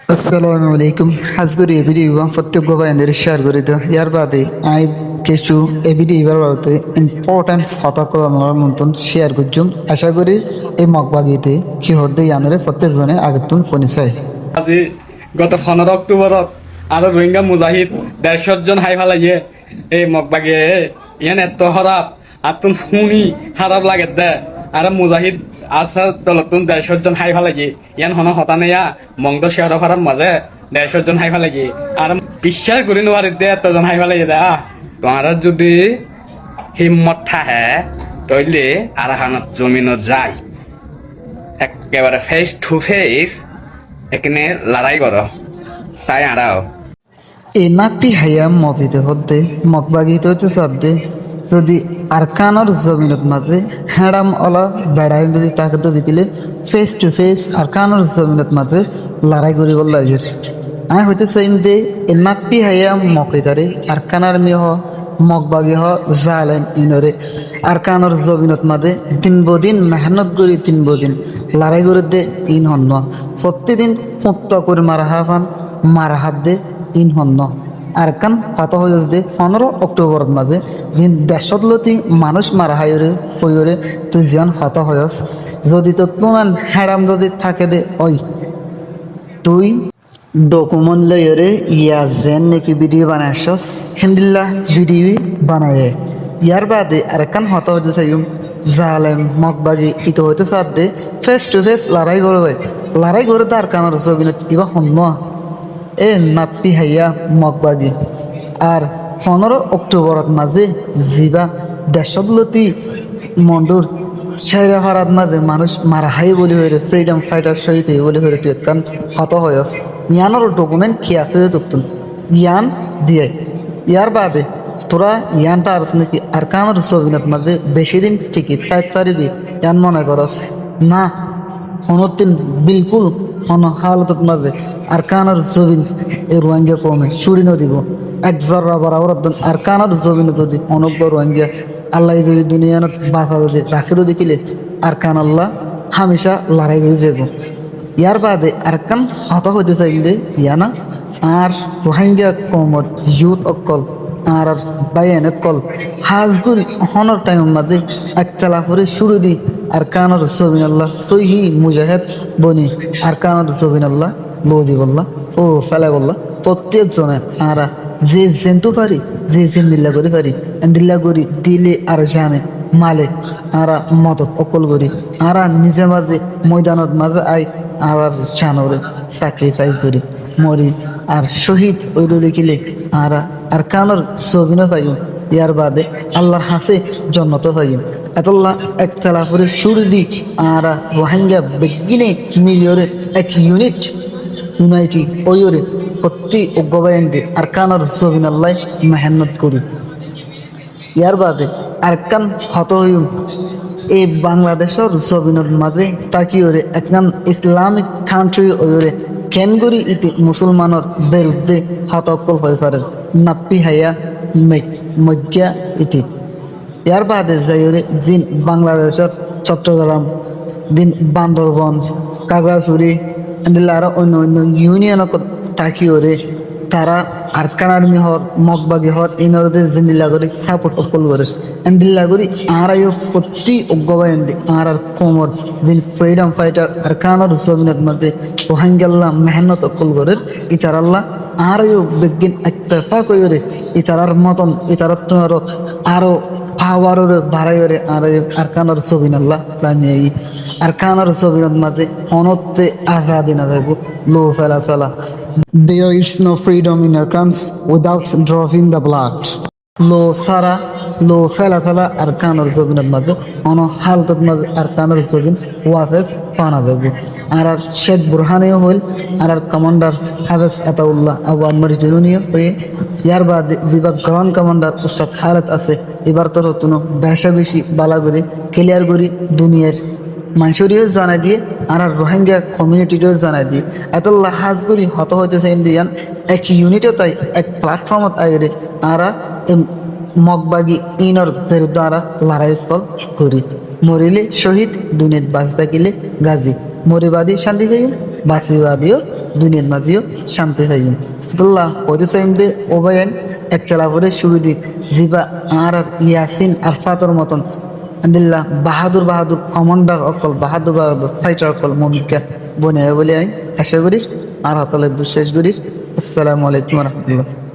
আসসালামু আলাইকুম আজকের এই ভিডিও প্রত্যেক বাইন্দের শেয়ার করে দিও ইয়ার বাদে আই কিছু এই ভিডিও বাবদে ইম্পর্টেন্ট কথা করানোর মতন শেয়ার করছুম আশা করি এই মগবাগিতে কি হদ্দে ইয়ানরে প্রত্যেকজনে আগের ফোনে চাই আজি গত 15 অক্টোবরত আৰু রোহিঙ্গা মুজাহিদ 150 জন হাই ফেলাইয়ে এই মগবাগে ইয়ান এত খারাপ আর তুমি শুনি খারাপ লাগে দে আর মুজাহিদ আসা দলতুন 150 জন হাই ফেলাইয়ে ইয়ান হন হতা নেয়া মংদ শেয়ার করার মাঝে 150 জন হাই ফেলাইয়ে আর বিশ্বাস করি নোৱাৰি দে এতজন হাই ফেলাইয়ে দে তোমার যদি হিম্মত থাকে তইলে আর হানত জমিনও যায় একেবারে ফেস টু ফেস এখানে লড়াই করো চাই আড়াও এই নাপি হাইয়া মগিতে হদ্দে মগবাগিতে হচ্ছে সাদ্দে যদি আরকানোর জমিনত মাঝে হ্যাডাম অলা বেড়াই যদি তাকে তো দিলে ফেস টু ফেস আরকানোর জমিনত মাঝে লড়াই করিব লাগে আমি হইতে চাইম দে এ নাপি হাইয়া মকিতারে আরকানার মিহ মগবাগি হ জালেম ইনরে আরকানোর জমিনত মাঝে দিন মেহনত করি 3 দিন লড়াই করে দে ইন হন্ন প্রতিদিন মুক্ত করে মারা হাত দে ইন হন্ন আর কান হত হয়ে দে 15 অক্টোবর মাঝে যিন দেশত লতি মানুষ মারা হাইরে হইরে তুই যেন হত হয়স যদি তো তোমার হ্যাডাম যদি থাকে দে ওই তুই ডকুমেন্ট লইরে ইয়া যেন নাকি ভিডিও বানাইছস হিন্দিল্লা ভিডিও বানায় ইয়ার বাদে আর কান হত হতে চাইম জালেম মগবাজি ইতো হইতে সাথ দে ফেস টু ফেস লড়াই করে তার কানের ছবিনত ইবা হন্য এ নাপি হাইয়া মগবাজি আর 15 অক্টোবরত মাঝে জিবা দেশগুলোতি মন্ডুর সেরা হারাত মাঝে মানুষ মারা হাই বলি হয়ে ফ্রিডম ফাইটার শহীদ বলি হয়ে তুই কান হত হয়স ইয়ানোর ডকুমেন্ট কি আছে যে তুকুন ইয়ান দিয়ে ইয়ার বাদে তোরা ইয়ানটা আর নাকি আর কানোর ছবিনত মাঝে বেশি দিন টিকিট খাইতে পারিবি ইয়ান মনে করস না হনতিন বিলকুল হন হালতত মাঝে আর কানোর জবিন এই রোহিঙ্গা কমে ছুড়ি নদিব এক জর্রা বরাবর আর কানোর জবিন যদি অনব্য রোহিঙ্গা আল্লাহ যদি দুনিয়ানত বাঁচা যদি রাখে তো দেখিলে আর কান আল্লাহ হামেশা লড়াই করে যাব ইয়ার বাদে আর কান হত হইতে চাইলে ইয়ানা আর রোহিঙ্গা কমর ইউথ অকল আর বাইন কল হাজগুড়ি হনর টাইম মাঝে এক চালা করে শুরু দি আর কানর জবিন আল্লাহ সহি মুজাহেদ বনি আর কানর জবিন আল্লাহ বৌদি বললা ও ফেলে বললা প্রত্যেকজনের আরা যে জেন্তু পারি যে দিল্লা করি দিল্লা করি দিলে আর জানে মালে আরা মদত অকল করি আরা নিজে মাঝে ময়দানত মাঝে আই আর জানরে স্যাক্রিফাইস করি মরি আর শহীদ ওই দেখিলে আর কানোর জবিনও পাইম ইয়ার বাদে আল্লাহর হাসে জন্নত পাইম এতল্লা এক চালা করে সুর দি আর রোহিঙ্গা বেগিনে মিলিয়রে এক ইউনিট ইউনাইটি ওইরে প্রতি অজ্ঞবায়ন দি আর কানোর জবিন আল্লাহ মেহনত করি ইয়ার বাদে আর কান হত হইম এই বাংলাদেশের জবিনের মাঝে তাকিওরে একখান ইসলামিক কান্ট্রি ওরে কেনগুড়ি ইতি মুসলমানের বিরুদ্ধে হতকল হয়ে পারে নাপ্পি হাইয়া মজ্ঞা ইতি ইয়ার বাদে যাইরে জিন বাংলাদেশের চট্টগ্রাম দিন বান্দরবন কাগড়াছড়ি আরো অন্য ইউনিয়নক তাকিওরে তারা আরকানার মিহর মগবাগি হর ইনরদের জিন্দিল্লা করে সাপোর্ট অকল করে এন্দিল্লা করি আরাইও প্রতি অজ্ঞবায়ন্দি আর কোমর দিন ফ্রিডম ফাইটার আরকানার জমিনের মধ্যে রোহিঙ্গাল্লাহ মেহনত অকল করে ইতার আল্লাহ আরাইও বিজ্ঞান একটা করে ইতারার মতন ইতারার তোমার আরো পাওয়ারের বাড়াইরে আরকানার জমিন আল্লাহ লামিয়ে আরকানার জমিনের মাঝে অনতে আজাদি না ভাইব লো ফেলা চলা There is no freedom in our camps without drawing the blood. Lo sara, lo fela fela arkanor zobin madde ono haltat madde arkanor zobin wafes fana debu. Arar Sheikh Burhani hol arar commander Hafiz Ataullah Abu Ammar Jununi hoye yar baad viva ground commander Ustad Halat ase ebar tor hotuno besha beshi bala gori clear gori duniyar মানুষেরও জানাই দিয়ে আর রোহিঙ্গা কমিউনিটিরও জানাই দিয়ে এতল্লা হাজগুড়ি হত হইতেছে Indian এক ইউনিটও তাই এক প্ল্যাটফর্মত আইরে আর মগবাগি ইনর বিরুদ্ধে আর লড়াই ফল করি মরিলে শহীদ দুনিয়াত বাঁচ থাকিলে গাজী মরিবাদী শান্তি খাই বাঁচিবা দিও দুনিয়ার মাঝিও শান্তি হইম আল্লাহ ওই চাইম দে ওবায়ন এক চালা করে শুরু দিক জিবা আর ইয়াসিন আর ফাতর মতন আলহামদুলিল্লাহ বাহাদুর বাহাদুর কমান্ডার অকল বাহাদুর বাহাদুর ফাইটার অকল মমিকা বনে বলে আই আশা করিস আর হাতলের দুঃশেষ করিস আসসালামু আলাইকুম রহমতুল্লাহ